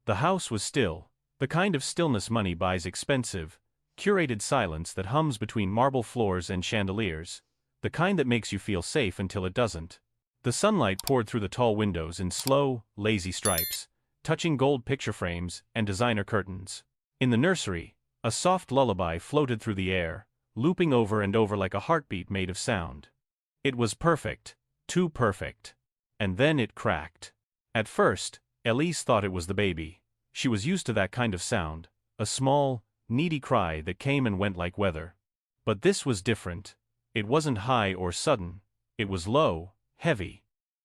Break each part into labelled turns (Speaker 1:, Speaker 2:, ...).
Speaker 1: The house was still, the kind of stillness money buys expensive, curated silence that hums between marble floors and chandeliers, the kind that makes you feel safe until it doesn't. The sunlight poured through the tall windows in slow, lazy stripes, touching gold picture frames and designer curtains. In the nursery, a soft lullaby floated through the air, looping over and over like a heartbeat made of sound. It was perfect, too perfect. And then it cracked. At first, Elise thought it was the baby. She was used to that kind of sound, a small, needy cry that came and went like weather. But this was different. It wasn't high or sudden. It was low, heavy.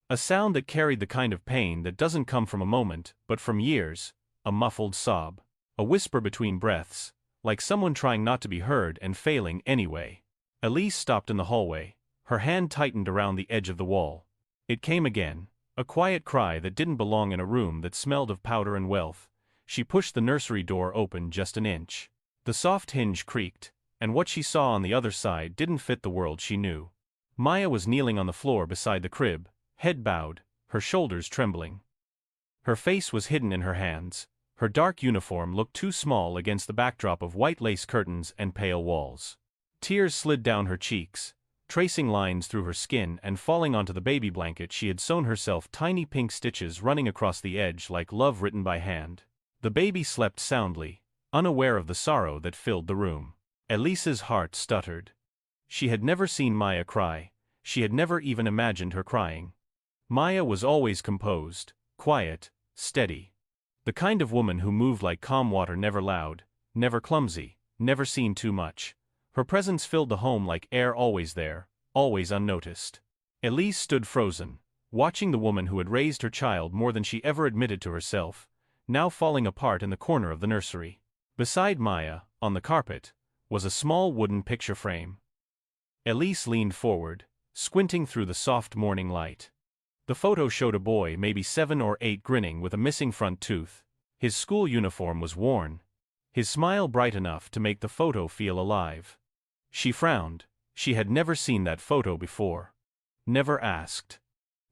Speaker 1: A sound that carried the kind of pain that doesn't come from a moment, but from years, a muffled sob. A whisper between breaths, like someone trying not to be heard and failing anyway. Elise stopped in the hallway, her hand tightened around the edge of the wall. It came again, a quiet cry that didn't belong in a room that smelled of powder and wealth. She pushed the nursery door open just an inch. The soft hinge creaked, and what she saw on the other side didn't fit the world she knew. Maya was kneeling on the floor beside the crib, head bowed, her shoulders trembling. Her face was hidden in her hands. Her dark uniform looked too small against the backdrop of white lace curtains and pale walls. Tears slid down her cheeks, tracing lines through her skin and falling onto the baby blanket she had sewn herself, tiny pink stitches running across the edge like love written by hand. The baby slept soundly, unaware of the sorrow that filled the room. Elise's heart stuttered. She had never seen Maya cry, she had never even imagined her crying. Maya was always composed, quiet, steady. The kind of woman who moved like calm water, never loud, never clumsy, never seen too much. Her presence filled the home like air, always there, always unnoticed. Elise stood frozen, watching the woman who had raised her child more than she ever admitted to herself, now falling apart in the corner of the nursery. Beside Maya, on the carpet, was a small wooden picture frame. Elise leaned forward, squinting through the soft morning light. The photo showed a boy, maybe 7 or 8, grinning with a missing front tooth. His school uniform was worn, his smile bright enough to make the photo feel alive. She frowned. She had never seen that photo before. Never asked.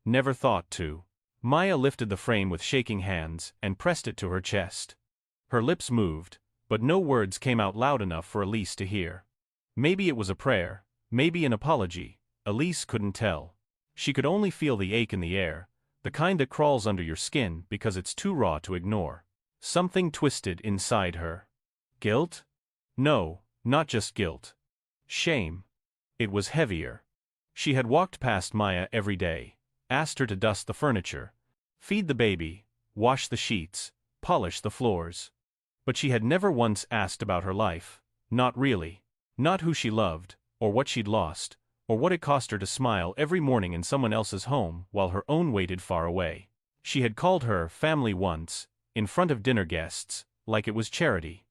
Speaker 1: Never thought to. Maya lifted the frame with shaking hands and pressed it to her chest. Her lips moved, but no words came out loud enough for Elise to hear. Maybe it was a prayer, maybe an apology. Elise couldn't tell. She could only feel the ache in the air, the kind that crawls under your skin because it's too raw to ignore. Something twisted inside her. Guilt? No, not just guilt. Shame. It was heavier. She had walked past Maya every day, asked her to dust the furniture, feed the baby, wash the sheets, polish the floors. But she had never once asked about her life, not really. Not who she loved, or what she'd lost, or what it cost her to smile every morning in someone else's home while her own waited far away. She had called her family once, in front of dinner guests, like it was charity.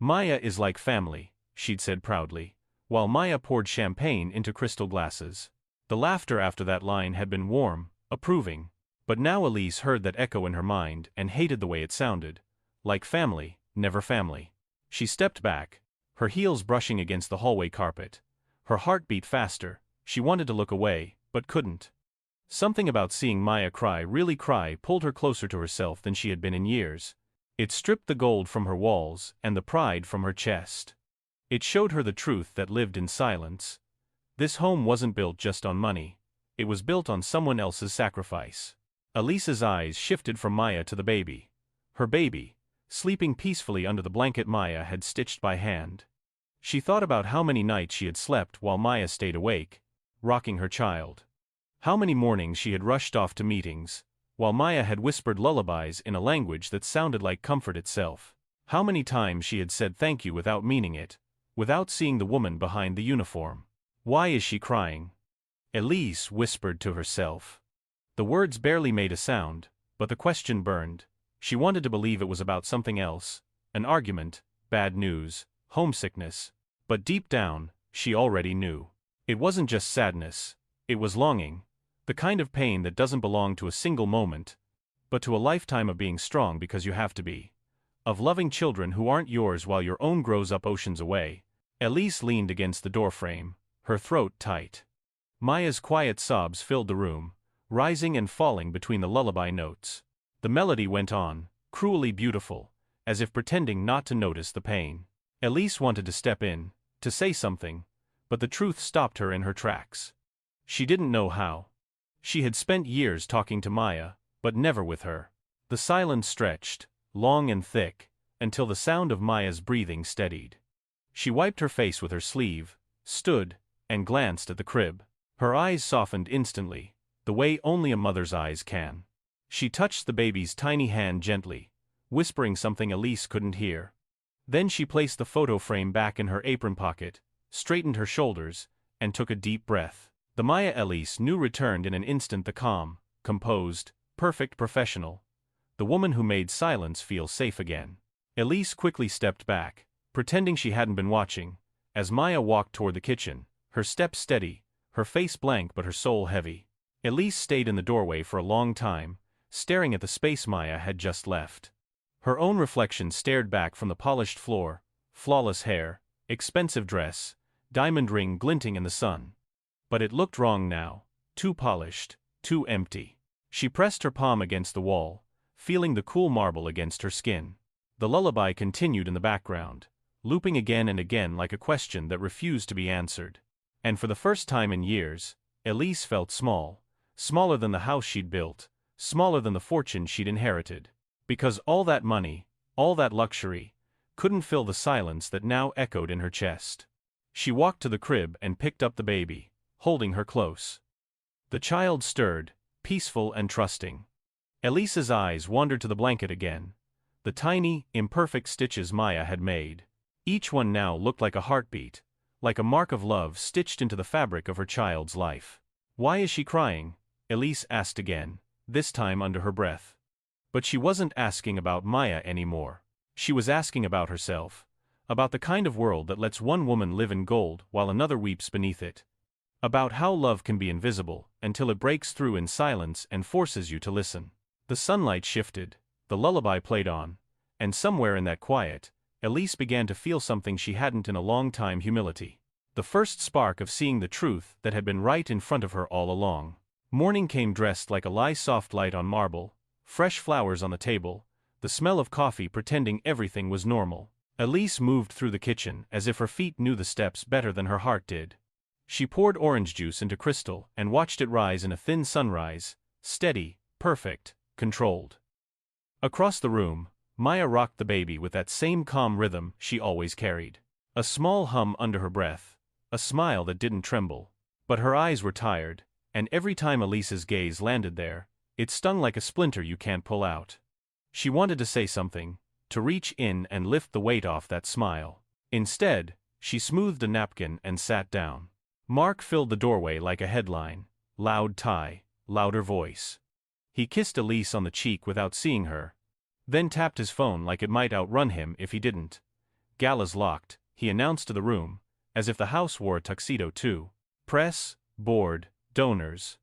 Speaker 1: Maya is like family, she'd said proudly, while Maya poured champagne into crystal glasses. The laughter after that line had been warm, approving, but now Elise heard that echo in her mind and hated the way it sounded. Like family, never family. She stepped back, her heels brushing against the hallway carpet. Her heart beat faster. She wanted to look away, but couldn't. Something about seeing Maya cry, really cry, pulled her closer to herself than she had been in years. It stripped the gold from her walls and the pride from her chest. It showed her the truth that lived in silence. This home wasn't built just on money. It was built on someone else's sacrifice. Elise's eyes shifted from Maya to the baby. Her baby, sleeping peacefully under the blanket Maya had stitched by hand. She thought about how many nights she had slept while Maya stayed awake, rocking her child. How many mornings she had rushed off to meetings, while Maya had whispered lullabies in a language that sounded like comfort itself. How many times she had said thank you without meaning it, without seeing the woman behind the uniform. Why is she crying? Elise whispered to herself. The words barely made a sound, but the question burned. She wanted to believe it was about something else, an argument, bad news, homesickness. But deep down, she already knew. It wasn't just sadness, it was longing, the kind of pain that doesn't belong to a single moment, but to a lifetime of being strong because you have to be. Of loving children who aren't yours while your own grows up oceans away. Elise leaned against the doorframe, her throat tight. Maya's quiet sobs filled the room, rising and falling between the lullaby notes. The melody went on, cruelly beautiful, as if pretending not to notice the pain. Elise wanted to step in, to say something, but the truth stopped her in her tracks. She didn't know how. She had spent years talking to Maya, but never with her. The silence stretched, long and thick, until the sound of Maya's breathing steadied. She wiped her face with her sleeve, stood, and glanced at the crib. Her eyes softened instantly, the way only a mother's eyes can. She touched the baby's tiny hand gently, whispering something Elise couldn't hear. Then she placed the photo frame back in her apron pocket, straightened her shoulders, and took a deep breath. The Maya Elise knew returned in an instant, the calm, composed, perfect professional, the woman who made silence feel safe again. Elise quickly stepped back, pretending she hadn't been watching, as Maya walked toward the kitchen, her step steady, her face blank but her soul heavy. Elise stayed in the doorway for a long time, staring at the space Maya had just left. Her own reflection stared back from the polished floor, flawless hair, expensive dress, diamond ring glinting in the sun. But it looked wrong now, too polished, too empty. She pressed her palm against the wall, feeling the cool marble against her skin. The lullaby continued in the background, looping again and again like a question that refused to be answered. And for the first time in years, Elise felt small, smaller than the house she'd built, smaller than the fortune she'd inherited. Because all that money, all that luxury, couldn't fill the silence that now echoed in her chest. She walked to the crib and picked up the baby, holding her close. The child stirred, peaceful and trusting. Elise's eyes wandered to the blanket again, the tiny, imperfect stitches Maya had made. Each one now looked like a heartbeat, like a mark of love stitched into the fabric of her child's life. "Why is she crying?" Elise asked again, this time under her breath. But she wasn't asking about Maya anymore. She was asking about herself, about the kind of world that lets one woman live in gold while another weeps beneath it. About how love can be invisible until it breaks through in silence and forces you to listen. The sunlight shifted, the lullaby played on, and somewhere in that quiet, Elise began to feel something she hadn't in a long time: humility. The first spark of seeing the truth that had been right in front of her all along. Morning came dressed like a lie, soft light on marble, fresh flowers on the table, the smell of coffee pretending everything was normal. Elise moved through the kitchen as if her feet knew the steps better than her heart did. She poured orange juice into crystal and watched it rise in a thin sunrise, steady, perfect, controlled. Across the room, Maya rocked the baby with that same calm rhythm she always carried. A small hum under her breath, a smile that didn't tremble. But her eyes were tired, and every time Elise's gaze landed there, it stung like a splinter you can't pull out. She wanted to say something, to reach in and lift the weight off that smile. Instead, she smoothed a napkin and sat down. Mark filled the doorway like a headline, loud tie, louder voice. He kissed Elise on the cheek without seeing her, then tapped his phone like it might outrun him if he didn't. "Gala's locked," he announced to the room, as if the house wore a tuxedo too. "Press, board, donors.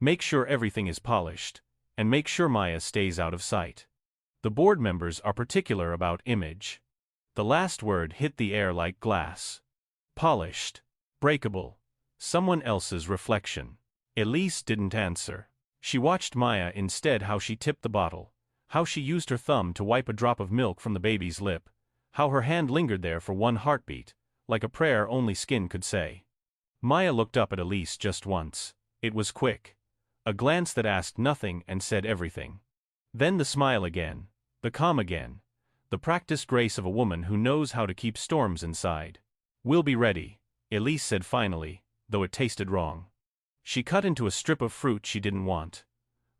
Speaker 1: Make sure everything is polished, and make sure Maya stays out of sight. The board members are particular about image." The last word hit the air like glass. Polished. Breakable. Someone else's reflection. Elise didn't answer. She watched Maya instead, how she tipped the bottle, how she used her thumb to wipe a drop of milk from the baby's lip, how her hand lingered there for one heartbeat, like a prayer only skin could say. Maya looked up at Elise just once. It was quick. A glance that asked nothing and said everything. Then the smile again, the calm again, the practiced grace of a woman who knows how to keep storms inside. "We'll be ready," Elise said finally, though it tasted wrong. She cut into a strip of fruit she didn't want.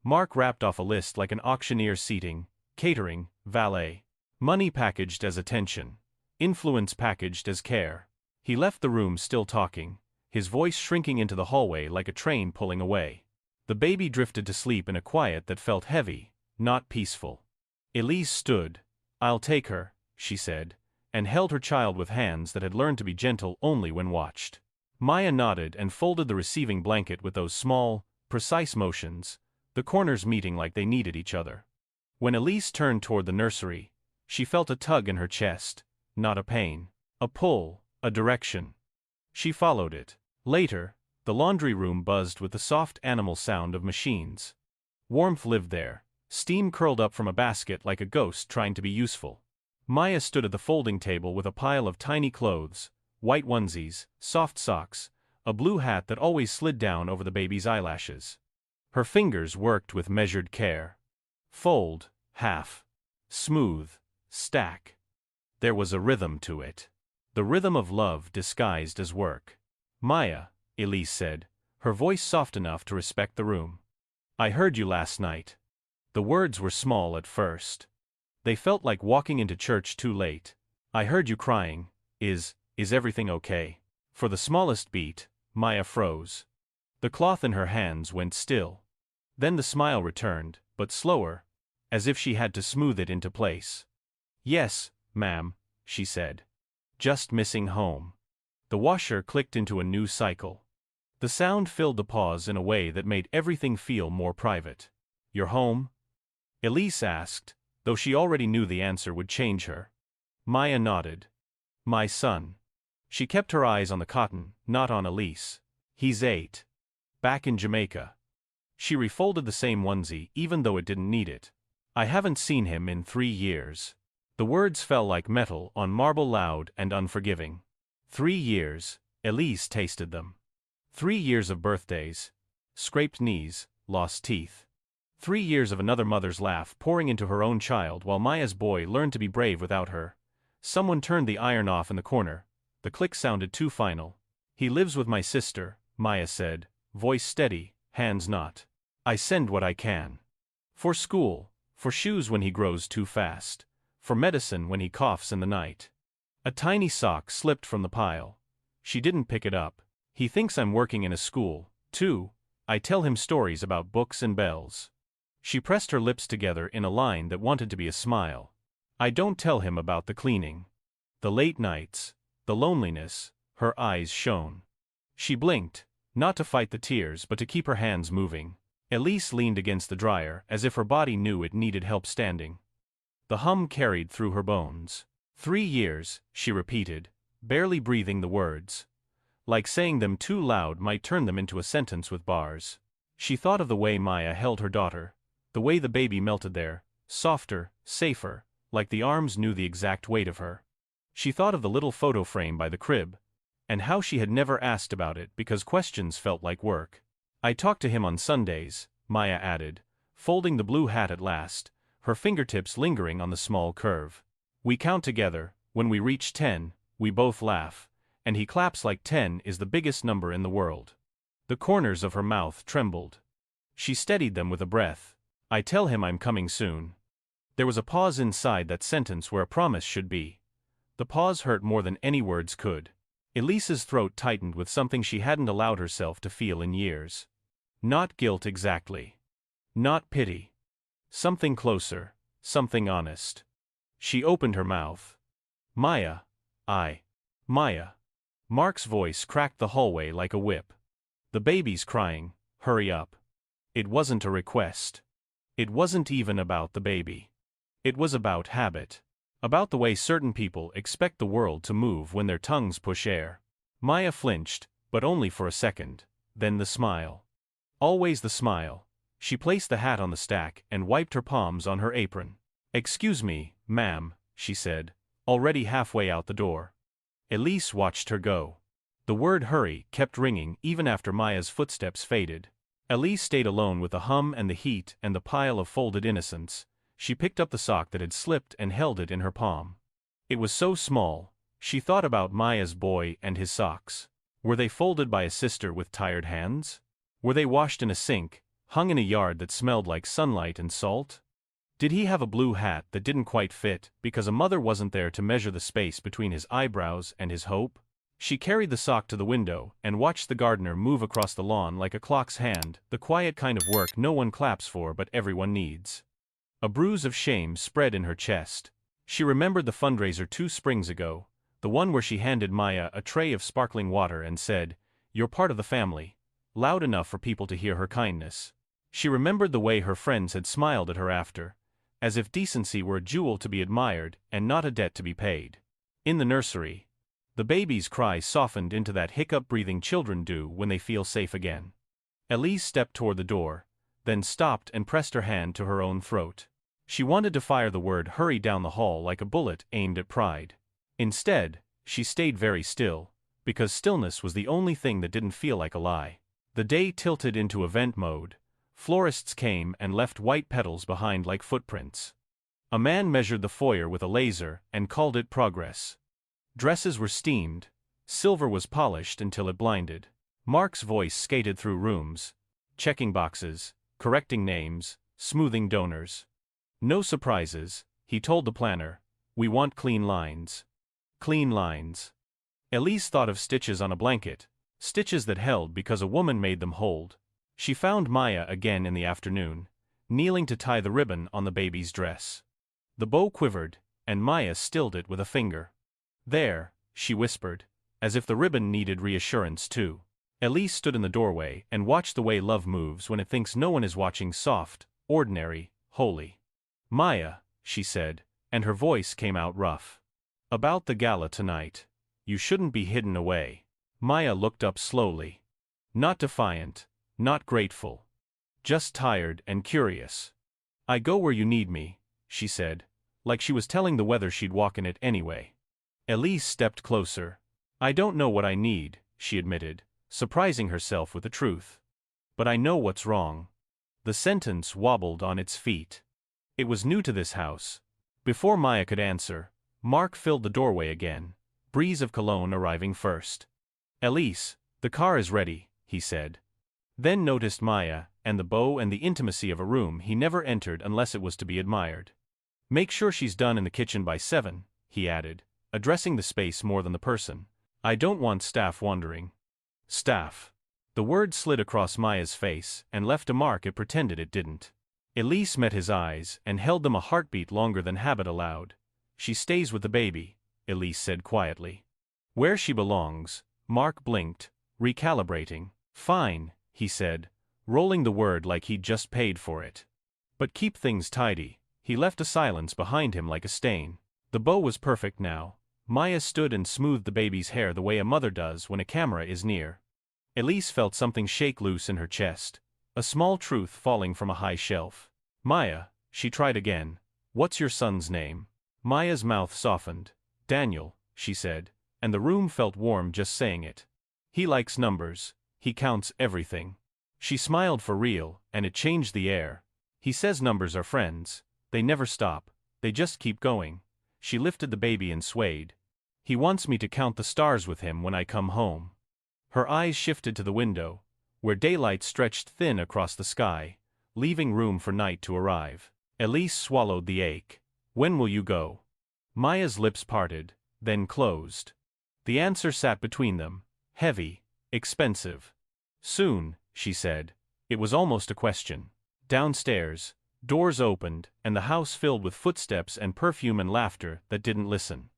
Speaker 1: Mark rapped off a list like an auctioneer: seating, catering, valet. Money packaged as attention. Influence packaged as care. He left the room still talking, his voice shrinking into the hallway like a train pulling away. The baby drifted to sleep in a quiet that felt heavy, not peaceful. Elise stood. "I'll take her," she said, and held her child with hands that had learned to be gentle only when watched. Maya nodded and folded the receiving blanket with those small, precise motions, the corners meeting like they needed each other. When Elise turned toward the nursery, she felt a tug in her chest, not a pain, a pull, a direction. She followed it. Later, the laundry room buzzed with the soft animal sound of machines. Warmth lived there, Steam curled up from a basket like a ghost trying to be useful. Maya stood at the folding table with a pile of tiny clothes, white onesies, soft socks, a blue hat that always slid down over the baby's eyelashes. Her fingers worked with measured care. Fold, half, smooth, stack. There was a rhythm to it. The rhythm of love disguised as work. Maya, Elise said, her voice soft enough to respect the room. I heard you last night. The words were small at first. They felt like walking into church too late. I heard you crying. Is everything okay? For the smallest beat, Maya froze. The cloth in her hands went still. Then the smile returned, but slower, as if she had to smooth it into place. Yes, ma'am, she said. Just missing home. The washer clicked into a new cycle. The sound filled the pause in a way that made everything feel more private. You're home? Elise asked, though she already knew the answer would change her. Maya nodded. My son. She kept her eyes on the cotton, not on Elise. He's 8. Back in Jamaica. She refolded the same onesie even though it didn't need it. I haven't seen him in 3 years. The words fell like metal on marble, loud and unforgiving. 3 years, Elise tasted them. 3 years of birthdays, scraped knees, lost teeth. 3 years of another mother's laugh pouring into her own child while Maya's boy learned to be brave without her. Someone turned the iron off in the corner. The click sounded too final. He lives with my sister, Maya said, voice steady, hands not. I send what I can. For school, for shoes when he grows too fast, for medicine when he coughs in the night. A tiny sock slipped from the pile. She didn't pick it up. He thinks I'm working in a school, too. I tell him stories about books and bells. She pressed her lips together in a line that wanted to be a smile. I don't tell him about the cleaning. The late nights, the loneliness, her eyes shone. She blinked, not to fight the tears but to keep her hands moving. Elise leaned against the dryer as if her body knew it needed help standing. The hum carried through her bones. 3 years, she repeated, barely breathing the words. Like saying them too loud might turn them into a sentence with bars. She thought of the way Maya held her daughter, the way the baby melted there, softer, safer, like the arms knew the exact weight of her. She thought of the little photo frame by the crib, and how she had never asked about it because questions felt like work. I talk to him on Sundays, Maya added, folding the blue hat at last, her fingertips lingering on the small curve. We count together. When we reach 10, we both laugh, and he claps like 10 is the biggest number in the world. The corners of her mouth trembled. She steadied them with a breath. I tell him I'm coming soon. There was a pause inside that sentence where a promise should be. The pause hurt more than any words could. Elise's throat tightened with something she hadn't allowed herself to feel in years. Not guilt exactly. Not pity. Something closer, something honest. She opened her mouth. Maya. Maya. Mark's voice cracked the hallway like a whip. The baby's crying, hurry up. It wasn't a request. It wasn't even about the baby. It was about habit. About the way certain people expect the world to move when their tongues push air. Maya flinched, but only for a second, then the smile. Always the smile. She placed the hat on the stack and wiped her palms on her apron. Excuse me, ma'am, she said, already halfway out the door. Elise watched her go. The word hurry kept ringing even after Maya's footsteps faded. Elise stayed alone with the hum and the heat and the pile of folded innocence. She picked up the sock that had slipped and held it in her palm. It was so small. She thought about Maya's boy and his socks. Were they folded by a sister with tired hands? Were they washed in a sink, hung in a yard that smelled like sunlight and salt? Did he have a blue hat that didn't quite fit because a mother wasn't there to measure the space between his eyebrows and his hope? She carried the sock to the window and watched the gardener move across the lawn like a clock's hand, the quiet kind of work no one claps for but everyone needs. A bruise of shame spread in her chest. She remembered the fundraiser 2 springs ago, the one where she handed Maya a tray of sparkling water and said, "You're part of the family," loud enough for people to hear her kindness. She remembered the way her friends had smiled at her after, as if decency were a jewel to be admired and not a debt to be paid. In the nursery, the baby's cry softened into that hiccup breathing children do when they feel safe again. Elise stepped toward the door, then stopped and pressed her hand to her own throat. She wanted to fire the word hurry down the hall like a bullet aimed at pride. Instead, she stayed very still, because stillness was the only thing that didn't feel like a lie. The day tilted into event mode. Florists came and left white petals behind like footprints. A man measured the foyer with a laser and called it progress. Dresses were steamed, silver was polished until it blinded. Mark's voice skated through rooms, checking boxes, correcting names, smoothing donors. No surprises, he told the planner. We want clean lines. Clean lines. Elise thought of stitches on a blanket, stitches that held because a woman made them hold. She found Maya again in the afternoon, kneeling to tie the ribbon on the baby's dress. The bow quivered, and Maya stilled it with a finger. There, she whispered, as if the ribbon needed reassurance too. Elise stood in the doorway and watched the way love moves when it thinks no one is watching, soft, ordinary, holy. Maya, she said, and her voice came out rough. About the gala tonight. You shouldn't be hidden away. Maya looked up slowly. Not defiant, not grateful. Just tired and curious. I go where you need me, she said, like she was telling the weather she'd walk in it anyway. Elise stepped closer. I don't know what I need, she admitted, surprising herself with the truth. But I know what's wrong. The sentence wobbled on its feet. It was new to this house. Before Maya could answer, Mark filled the doorway again, breeze of cologne arriving first. Elise, the car is ready, he said. Then noticed Maya, and the bow and the intimacy of a room he never entered unless it was to be admired. Make sure she's done in the kitchen by 7, he added, addressing the space more than the person. I don't want staff wandering. Staff. The word slid across Maya's face and left a mark it pretended it didn't. Elise met his eyes and held them a heartbeat longer than habit allowed. She stays with the baby, Elise said quietly. Where she belongs, Mark blinked, recalibrating. Fine, he said, rolling the word like he'd just paid for it. But keep things tidy. He left a silence behind him like a stain. The bow was perfect now. Maya stood and smoothed the baby's hair the way a mother does when a camera is near. Elise felt something shake loose in her chest, a small truth falling from a high shelf. Maya, she tried again. What's your son's name? Maya's mouth softened. Daniel, she said, and the room felt warm just saying it. He likes numbers. He counts everything. She smiled for real, and it changed the air. He says numbers are friends. They never stop. They just keep going. She lifted the baby and swayed. He wants me to count the stars with him when I come home. Her eyes shifted to the window, where daylight stretched thin across the sky, leaving room for night to arrive. Elise swallowed the ache. When will you go? Maya's lips parted, then closed. The answer sat between them, heavy, expensive. Soon, she said. It was almost a question. Downstairs, doors opened, and the house filled with footsteps and perfume and laughter that didn't listen.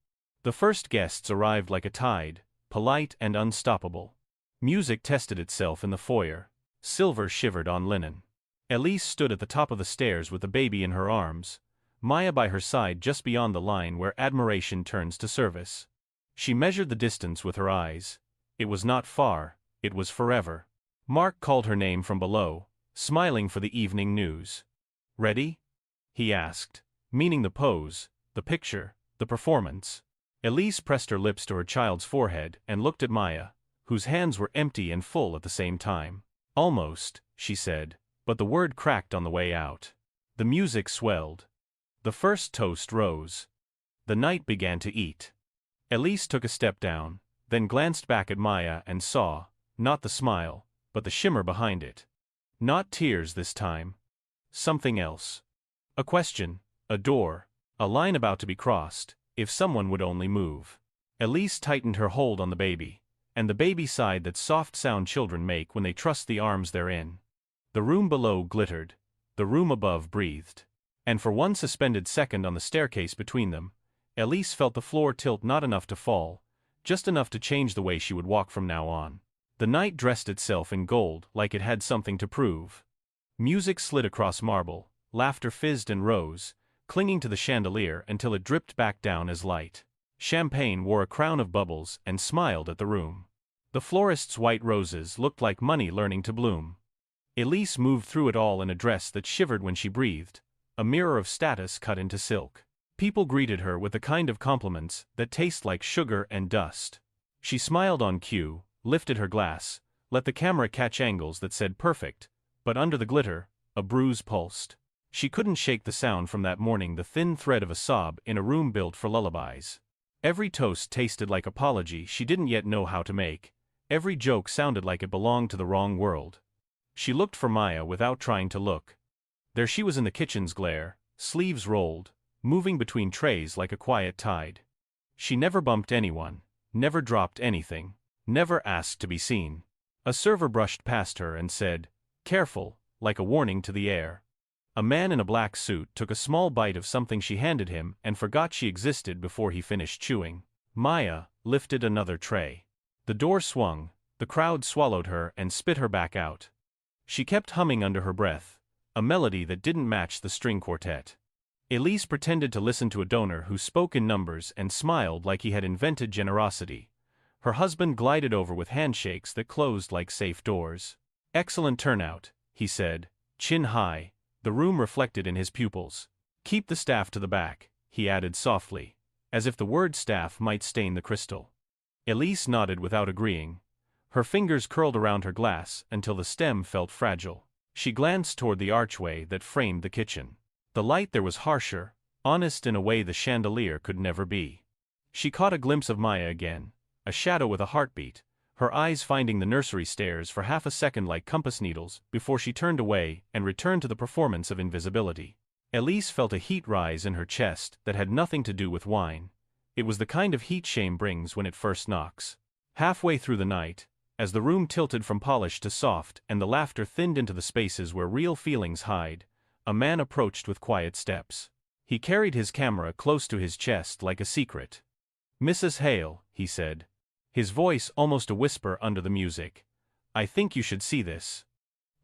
Speaker 1: The first guests arrived like a tide, polite and unstoppable. Music tested itself in the foyer. Silver shivered on linen. Elise stood at the top of the stairs with the baby in her arms, Maya by her side just beyond the line where admiration turns to service. She measured the distance with her eyes. It was not far, it was forever. Mark called her name from below, smiling for the evening news. Ready? He asked, meaning the pose, the picture, the performance. Elise pressed her lips to her child's forehead and looked at Maya, whose hands were empty and full at the same time. Almost, she said, but the word cracked on the way out. The music swelled. The first toast rose. The night began to eat. Elise took a step down, then glanced back at Maya and saw, not the smile, but the shimmer behind it. Not tears this time. Something else. A question, a door, a line about to be crossed, if someone would only move. Elise tightened her hold on the baby, and the baby sighed that soft sound children make when they trust the arms they're in. The room below glittered, the room above breathed. And for one suspended second on the staircase between them, Elise felt the floor tilt not enough to fall, just enough to change the way she would walk from now on. The night dressed itself in gold like it had something to prove. Music slid across marble, laughter fizzed and rose, clinging to the chandelier until it dripped back down as light. Champagne wore a crown of bubbles and smiled at the room. The florist's white roses looked like money learning to bloom. Elise moved through it all in a dress that shivered when she breathed, a mirror of status cut into silk. People greeted her with the kind of compliments that taste like sugar and dust. She smiled on cue, lifted her glass, let the camera catch angles that said perfect, but under the glitter, a bruise pulsed. She couldn't shake the sound from that morning, the thin thread of a sob in a room built for lullabies. Every toast tasted like apology she didn't yet know how to make. Every joke sounded like it belonged to the wrong world. She looked for Maya without trying to look. There she was in the kitchen's glare, sleeves rolled, moving between trays like a quiet tide. She never bumped anyone, never dropped anything, never asked to be seen. A server brushed past her and said, "Careful," like a warning to the air. A man in a black suit took a small bite of something she handed him and forgot she existed before he finished chewing. Maya lifted another tray. The door swung, the crowd swallowed her and spit her back out. She kept humming under her breath, a melody that didn't match the string quartet. Elise pretended to listen to a donor who spoke in numbers and smiled like he had invented generosity. Her husband glided over with handshakes that closed like safe doors. "Excellent turnout," he said, chin high, the room reflected in his pupils. "Keep the staff to the back," he added softly, as if the word staff might stain the crystal. Elise nodded without agreeing. Her fingers curled around her glass until the stem felt fragile. She glanced toward the archway that framed the kitchen. The light there was harsher, honest in a way the chandelier could never be. She caught a glimpse of Maya again, a shadow with a heartbeat, her eyes finding the nursery stairs for half a second like compass needles before she turned away and returned to the performance of invisibility. Elise felt a heat rise in her chest that had nothing to do with wine. It was the kind of heat shame brings when it first knocks. Halfway through the night, as the room tilted from polished to soft and the laughter thinned into the spaces where real feelings hide, a man approached with quiet steps. He carried his camera close to his chest like a secret. "Mrs. Hale," he said, his voice almost a whisper under the music, "I think you should see this."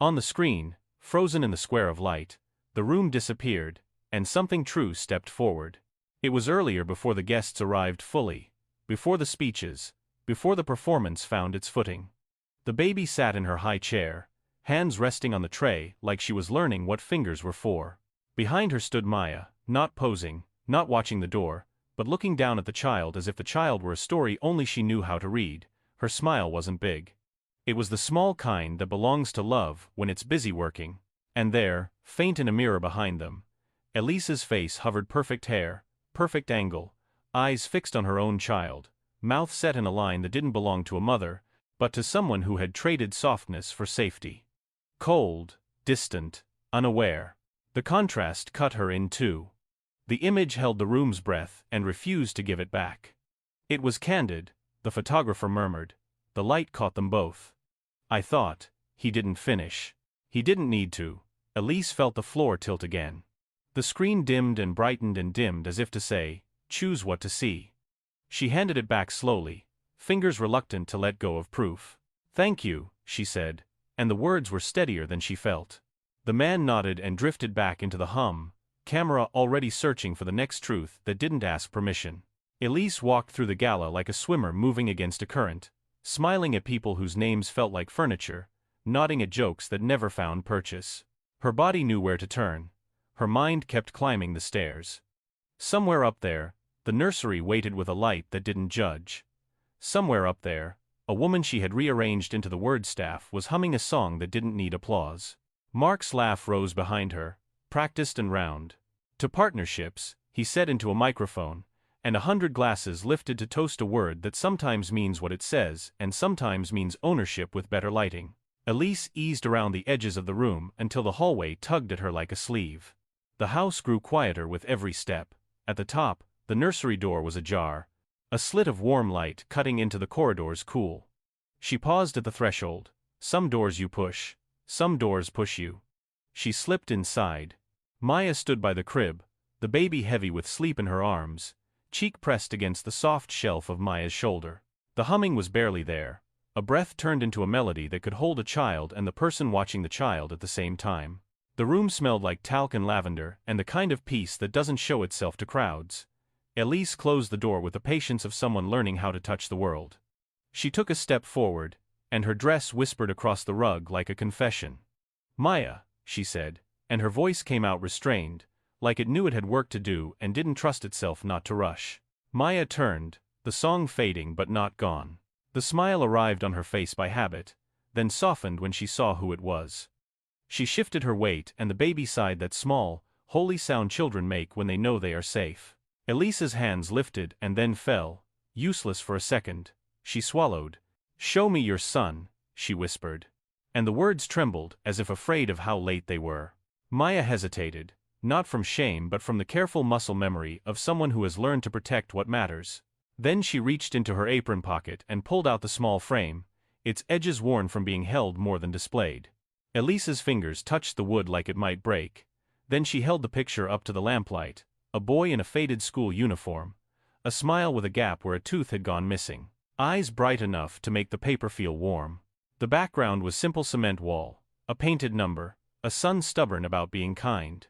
Speaker 1: On the screen, frozen in the square of light, the room disappeared, and something true stepped forward. It was earlier, before the guests arrived fully, before the speeches, before the performance found its footing. The baby sat in her high chair, hands resting on the tray like she was learning what fingers were for. Behind her stood Maya, not posing, not watching the door, but looking down at the child as if the child were a story only she knew how to read. Her smile wasn't big. It was the small kind that belongs to love when it's busy working. And there, faint in a mirror behind them, Elise's face hovered, perfect hair, perfect angle, eyes fixed on her own child, mouth set in a line that didn't belong to a mother, but to someone who had traded softness for safety. Cold, distant, unaware. The contrast cut her in two. The image held the room's breath and refused to give it back. It was candid, the photographer murmured. The light caught them both. "I thought," he didn't finish. He didn't need to. Elise felt the floor tilt again. The screen dimmed and brightened and dimmed as if to say, "Choose what to see." She handed it back slowly, fingers reluctant to let go of proof. "Thank you," she said, and the words were steadier than she felt. The man nodded and drifted back into the hum, camera already searching for the next truth that didn't ask permission. Elise walked through the gala like a swimmer moving against a current, smiling at people whose names felt like furniture, nodding at jokes that never found purchase. Her body knew where to turn. Her mind kept climbing the stairs. Somewhere up there, the nursery waited with a light that didn't judge. Somewhere up there, a woman she had rearranged into the word staff was humming a song that didn't need applause. Mark's laugh rose behind her, practiced and round. "To partnerships," he said into a microphone, and 100 glasses lifted to toast a word that sometimes means what it says and sometimes means ownership with better lighting. Elise eased around the edges of the room until the hallway tugged at her like a sleeve. The house grew quieter with every step. At the top, the nursery door was ajar, a slit of warm light cutting into the corridor's cool. She paused at the threshold. Some doors you push, some doors push you. She slipped inside. Maya stood by the crib, the baby heavy with sleep in her arms, cheek pressed against the soft shelf of Maya's shoulder. The humming was barely there. A breath turned into a melody that could hold a child and the person watching the child at the same time. The room smelled like talc and lavender and the kind of peace that doesn't show itself to crowds. Elise closed the door with the patience of someone learning how to touch the world. She took a step forward, and her dress whispered across the rug like a confession. Maya, she said, and her voice came out restrained, like it knew it had work to do and didn't trust itself not to rush. Maya turned, the song fading but not gone. The smile arrived on her face by habit, then softened when she saw who it was. She shifted her weight and the baby sighed that small, holy sound children make when they know they are safe. Elise's hands lifted and then fell, useless for a second. She swallowed. "Show me your son," she whispered. And the words trembled as if afraid of how late they were. Maya hesitated, not from shame but from the careful muscle memory of someone who has learned to protect what matters. Then she reached into her apron pocket and pulled out the small frame, its edges worn from being held more than displayed. Elise's fingers touched the wood like it might break. Then she held the picture up to the lamplight, a boy in a faded school uniform, a smile with a gap where a tooth had gone missing, eyes bright enough to make the paper feel warm. The background was simple cement wall, a painted number, a son stubborn about being kind.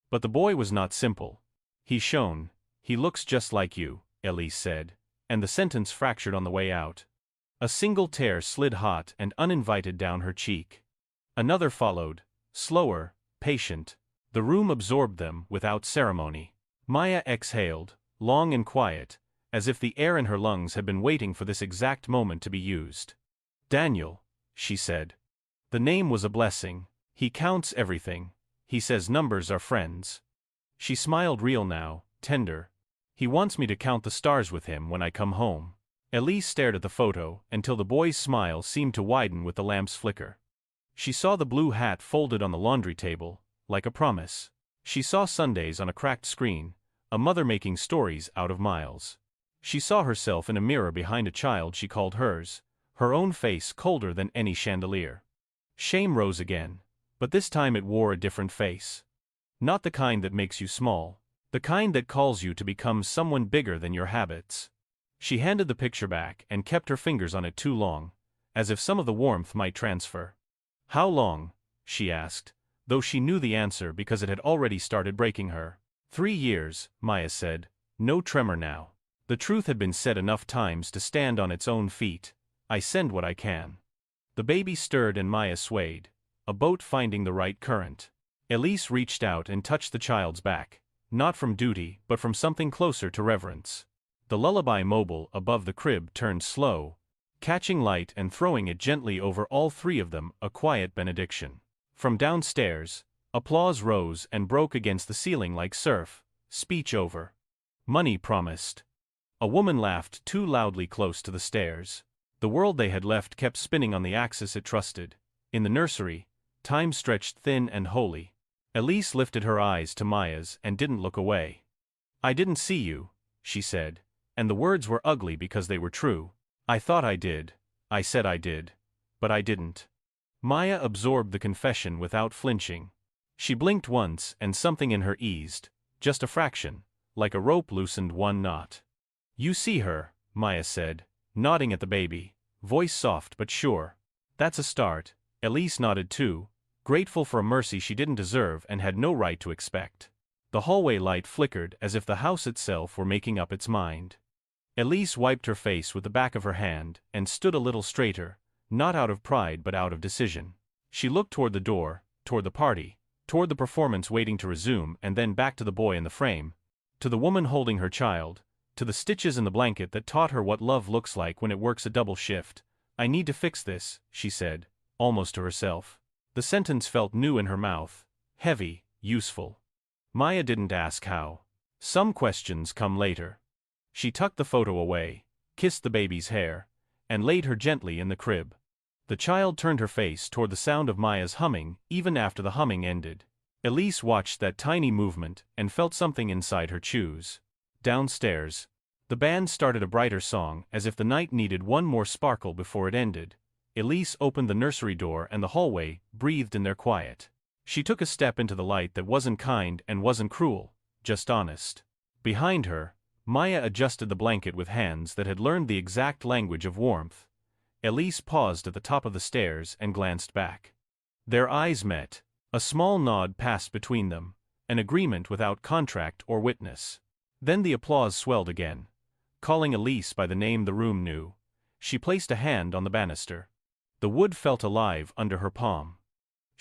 Speaker 1: But the boy was not simple. He shone. "He looks just like you," Elise said, and the sentence fractured on the way out. A single tear slid hot and uninvited down her cheek. Another followed, slower, patient. The room absorbed them without ceremony. Maya exhaled, long and quiet, as if the air in her lungs had been waiting for this exact moment to be used. "Daniel," she said. The name was a blessing. "He counts everything. He says numbers are friends." She smiled, real now, tender. "He wants me to count the stars with him when I come home." Elise stared at the photo until the boy's smile seemed to widen with the lamp's flicker. She saw the blue hat folded on the laundry table, like a promise. She saw Sundays on a cracked screen, a mother making stories out of Miles. She saw herself in a mirror behind a child she called hers, her own face colder than any chandelier. Shame rose again, but this time it wore a different face. Not the kind that makes you small, the kind that calls you to become someone bigger than your habits. She handed the picture back and kept her fingers on it too long, as if some of the warmth might transfer. "How long?" she asked, though she knew the answer because it had already started breaking her. 3 years, Maya said, no tremor now. The truth had been said enough times to stand on its own feet. "I send what I can." The baby stirred and Maya swayed, a boat finding the right current. Elise reached out and touched the child's back, not from duty but from something closer to reverence. The lullaby mobile above the crib turned slow, catching light and throwing it gently over all three of them, a quiet benediction. From downstairs, applause rose and broke against the ceiling like surf. Speech over. Money promised. A woman laughed too loudly close to the stairs. The world they had left kept spinning on the axis it trusted. In the nursery, time stretched thin and holy. Elise lifted her eyes to Maya's and didn't look away. "I didn't see you," she said, and the words were ugly because they were true. "I thought I did. I said I did. But I didn't." Maya absorbed the confession without flinching. She blinked once and something in her eased, just a fraction, like a rope loosened one knot. "You see her," Maya said, nodding at the baby, voice soft but sure. "That's a start." Elise nodded too, grateful for a mercy she didn't deserve and had no right to expect. The hallway light flickered as if the house itself were making up its mind. Elise wiped her face with the back of her hand and stood a little straighter, not out of pride but out of decision. She looked toward the door, toward the party, toward the performance waiting to resume, and then back to the boy in the frame, to the woman holding her child, to the stitches in the blanket that taught her what love looks like when it works a double shift. "I need to fix this," she said, almost to herself. The sentence felt new in her mouth, heavy, useful. Maya didn't ask how. Some questions come later. She tucked the photo away, kissed the baby's hair, and laid her gently in the crib. The child turned her face toward the sound of Maya's humming even after the humming ended. Elise watched that tiny movement and felt something inside her choose. Downstairs, the band started a brighter song as if the night needed one more sparkle before it ended. Elise opened the nursery door and the hallway breathed in their quiet. She took a step into the light that wasn't kind and wasn't cruel, just honest. Behind her, Maya adjusted the blanket with hands that had learned the exact language of warmth. Elise paused at the top of the stairs and glanced back. Their eyes met. A small nod passed between them, an agreement without contract or witness. Then the applause swelled again. Calling Elise by the name the room knew, she placed a hand on the banister. The wood felt alive under her palm.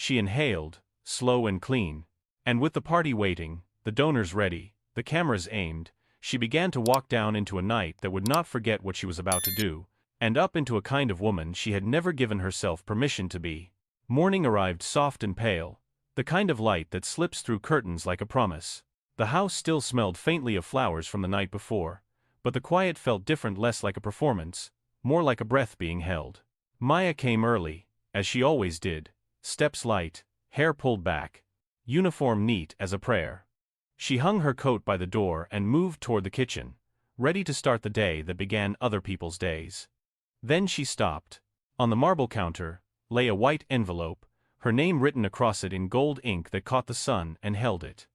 Speaker 1: She inhaled, slow and clean. And with the party waiting, the donors ready, the cameras aimed, she began to walk down into a night that would not forget what she was about to do, and up into a kind of woman she had never given herself permission to be. Morning arrived soft and pale, the kind of light that slips through curtains like a promise. The house still smelled faintly of flowers from the night before, but the quiet felt different, less like a performance, more like a breath being held. Maya came early, as she always did, steps light, hair pulled back, uniform neat as a prayer. She hung her coat by the door and moved toward the kitchen, ready to start the day that began other people's days. Then she stopped. On the marble counter lay a white envelope, her name written across it in gold ink that caught the sun, and held it.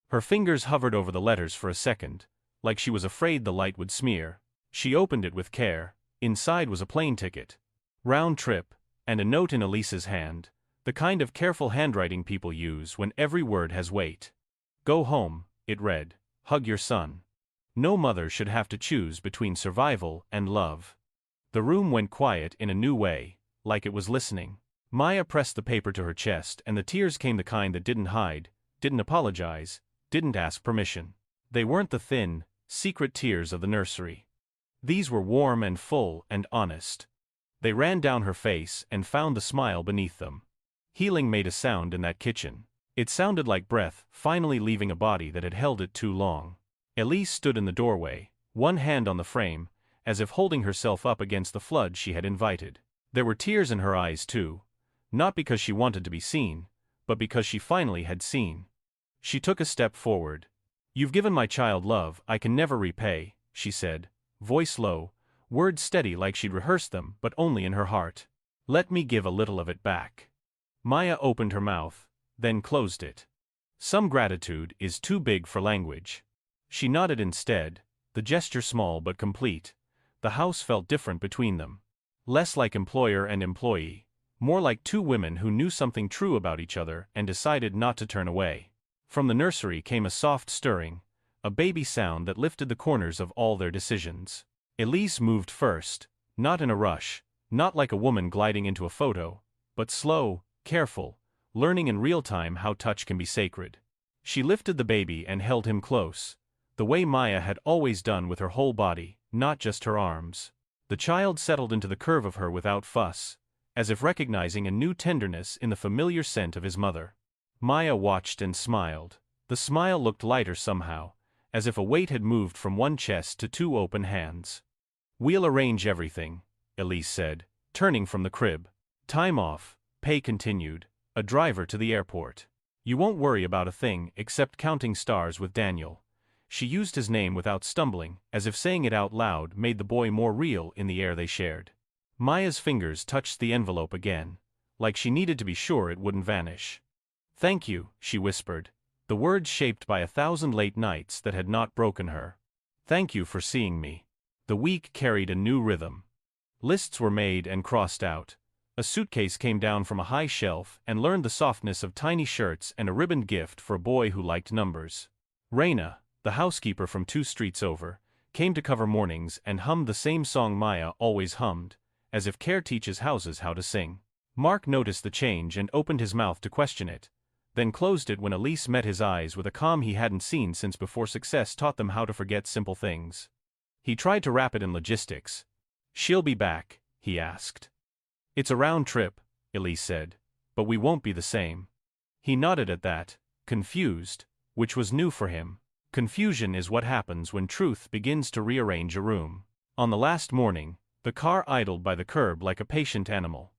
Speaker 1: Her fingers hovered over the letters for a second, like she was afraid the light would smear. She opened it with care. Inside was a plane ticket. Round trip, and a note in Elise's hand, the kind of careful handwriting people use when every word has weight. Go home, it read. Hug your son. No mother should have to choose between survival and love. The room went quiet in a new way, like it was listening. Maya pressed the paper to her chest, and the tears came, the kind that didn't hide, didn't apologize, didn't ask permission. They weren't the thin, secret tears of the nursery. These were warm and full and honest. They ran down her face and found the smile beneath them. Healing made a sound in that kitchen. It sounded like breath finally leaving a body that had held it too long. Elise stood in the doorway, one hand on the frame, as if holding herself up against the flood she had invited. There were tears in her eyes too, not because she wanted to be seen, but because she finally had seen. She took a step forward. You've given my child love I can never repay, she said, voice low, words steady like she'd rehearsed them, but only in her heart. Let me give a little of it back. Maya opened her mouth, then closed it. Some gratitude is too big for language. She nodded instead, the gesture small but complete. The house felt different between them. Less like employer and employee, more like two women who knew something true about each other and decided not to turn away. From the nursery came a soft stirring, a baby sound that lifted the corners of all their decisions. Elise moved first, not in a rush, not like a woman gliding into a photo, but slow, careful, learning in real time how touch can be sacred. She lifted the baby and held him close, the way Maya had always done with her whole body, not just her arms. The child settled into the curve of her without fuss, as if recognizing a new tenderness in the familiar scent of his mother. Maya watched and smiled. The smile looked lighter somehow, as if a weight had moved from one chest to two open hands. We'll arrange everything, Elise said, turning from the crib. Time off, pay continued, a driver to the airport. You won't worry about a thing except counting stars with Daniel. She used his name without stumbling, as if saying it out loud made the boy more real in the air they shared. Maya's fingers touched the envelope again, like she needed to be sure it wouldn't vanish. Thank you, she whispered, the words shaped by 1,000 late nights that had not broken her. Thank you for seeing me. The week carried a new rhythm. Lists were made and crossed out. A suitcase came down from a high shelf and learned the softness of tiny shirts and a ribboned gift for a boy who liked numbers. Raina, the housekeeper from 2 streets over, came to cover mornings and hummed the same song Maya always hummed, as if care teaches houses how to sing. Mark noticed the change and opened his mouth to question it, then closed it when Elise met his eyes with a calm he hadn't seen since before success taught them how to forget simple things. He tried to wrap it in logistics. She'll be back, he asked. It's a round trip, Elise said, but we won't be the same. He nodded at that, confused, which was new for him. Confusion is what happens when truth begins to rearrange a room. On the last morning, the car idled by the curb like a patient animal.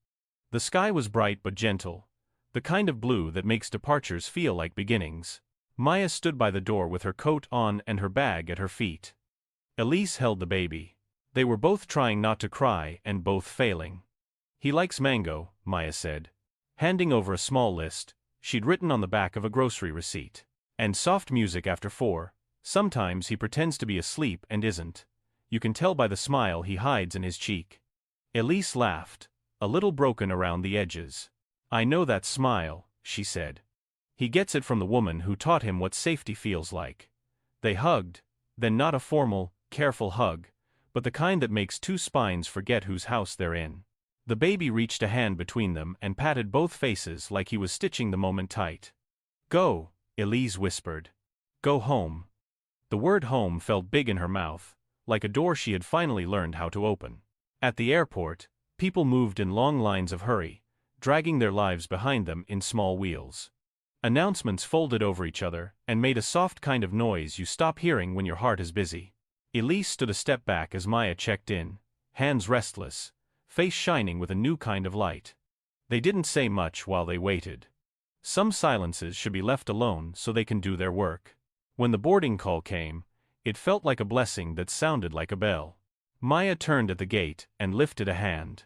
Speaker 1: The sky was bright but gentle, the kind of blue that makes departures feel like beginnings. Maya stood by the door with her coat on and her bag at her feet. Elise held the baby. They were both trying not to cry and both failing. He likes mango, Maya said, handing over a small list she'd written on the back of a grocery receipt. And soft music after 4. Sometimes he pretends to be asleep and isn't. You can tell by the smile he hides in his cheek. Elise laughed, a little broken around the edges. I know that smile, she said. He gets it from the woman who taught him what safety feels like. They hugged, then not a formal, careful hug, but the kind that makes two spines forget whose house they're in. The baby reached a hand between them and patted both faces like he was stitching the moment tight. "Go," Elise whispered. "Go home." The word home felt big in her mouth, like a door she had finally learned how to open. At the airport, people moved in long lines of hurry, dragging their lives behind them in small wheels. Announcements folded over each other and made a soft kind of noise you stop hearing when your heart is busy. Elise stood a step back as Maya checked in, hands restless, face shining with a new kind of light. They didn't say much while they waited. Some silences should be left alone so they can do their work. When the boarding call came, it felt like a blessing that sounded like a bell. Maya turned at the gate and lifted a hand.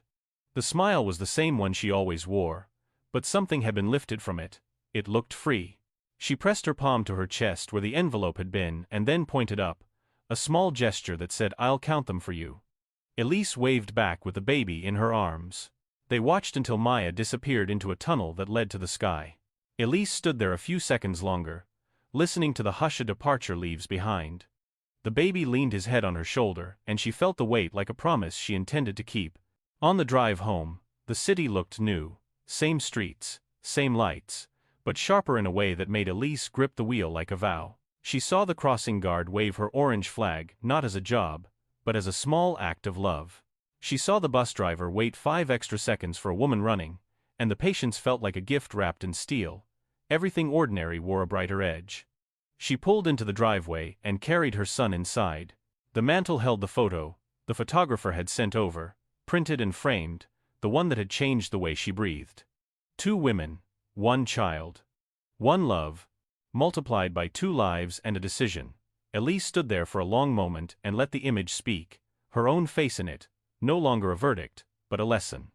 Speaker 1: The smile was the same one she always wore, but something had been lifted from it. It looked free. She pressed her palm to her chest where the envelope had been and then pointed up, a small gesture that said, "I'll count them for you." Elise waved back with the baby in her arms. They watched until Maya disappeared into a tunnel that led to the sky. Elise stood there a few seconds longer, listening to the hush a departure leaves behind. The baby leaned his head on her shoulder, and she felt the weight like a promise she intended to keep. On the drive home, the city looked new, same streets, same lights, but sharper in a way that made Elise grip the wheel like a vow. She saw the crossing guard wave her orange flag, not as a job, but as a small act of love. She saw the bus driver wait 5 extra seconds for a woman running, and the patience felt like a gift wrapped in steel. Everything ordinary wore a brighter edge. She pulled into the driveway and carried her son inside. The mantel held the photo the photographer had sent over, printed and framed, the one that had changed the way she breathed. 2 women, 1 child. 1 love, multiplied by 2 lives and a decision. Elise stood there for a long moment and let the image speak, her own face in it, no longer a verdict, but a lesson.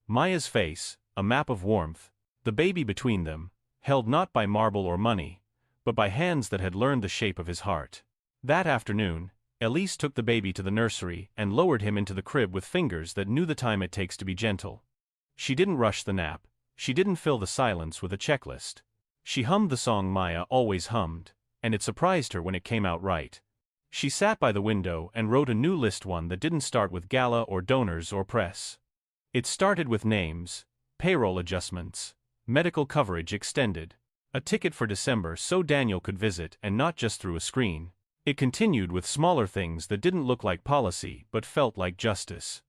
Speaker 1: Maya's face, a map of warmth, the baby between them, held not by marble or money, but by hands that had learned the shape of his heart. That afternoon, Elise took the baby to the nursery and lowered him into the crib with fingers that knew the time it takes to be gentle. She didn't rush the nap, she didn't fill the silence with a checklist. She hummed the song Maya always hummed, and it surprised her when it came out right. She sat by the window and wrote a new list, one that didn't start with Gala or donors or press. It started with names, payroll adjustments, medical coverage extended, a ticket for December so Daniel could visit and not just through a screen. It continued with smaller things that didn't look like policy but felt like justice.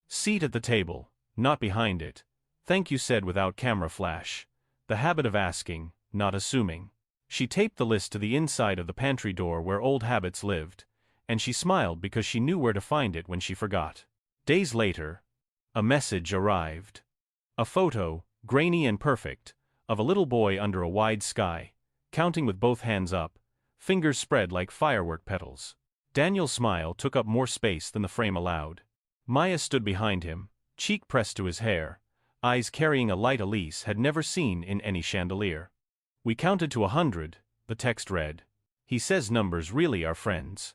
Speaker 1: Seat at the table, not behind it. Thank you said without camera flash. The habit of asking, not assuming. She taped the list to the inside of the pantry door where old habits lived, and she smiled because she knew where to find it when she forgot. Days later, a message arrived. A photo, grainy and perfect, of a little boy under a wide sky, counting with both hands up, fingers spread like firework petals. Daniel's smile took up more space than the frame allowed. Maya stood behind him, cheek pressed to his hair, eyes carrying a light Elise had never seen in any chandelier. "We counted to 100, the text read. "He says numbers really are friends."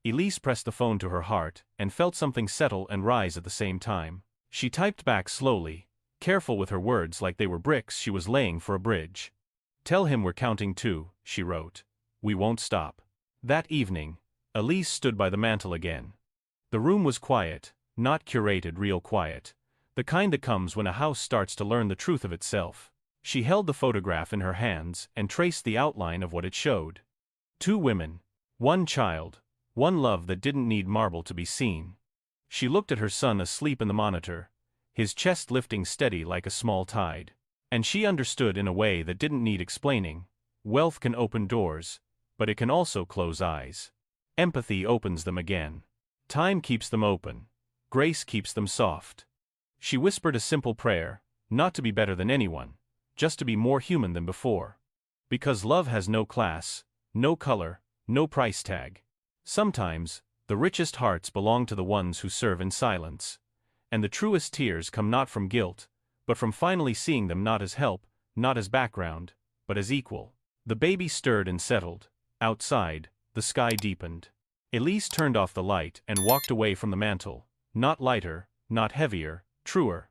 Speaker 1: Elise pressed the phone to her heart and felt something settle and rise at the same time. She typed back slowly, careful with her words like they were bricks she was laying for a bridge. "Tell him we're counting too," she wrote. "We won't stop." That evening, Elise stood by the mantel again. The room was quiet, not curated, real quiet, the kind that comes when a house starts to learn the truth of itself. She held the photograph in her hands and traced the outline of what it showed. 2 women, 1 child, 1 love that didn't need marble to be seen. She looked at her son asleep in the monitor, his chest lifting steady like a small tide. And she understood in a way that didn't need explaining. Wealth can open doors, but it can also close eyes. Empathy opens them again. Time keeps them open. Grace keeps them soft. She whispered a simple prayer, not to be better than anyone, just to be more human than before. Because love has no class, no color, no price tag. Sometimes, the richest hearts belong to the ones who serve in silence. And the truest tears come not from guilt, but from finally seeing them not as help, not as background, but as equal. The baby stirred and settled. Outside, the sky deepened. Elise turned off the light and walked away from the mantel, not lighter, not heavier, truer.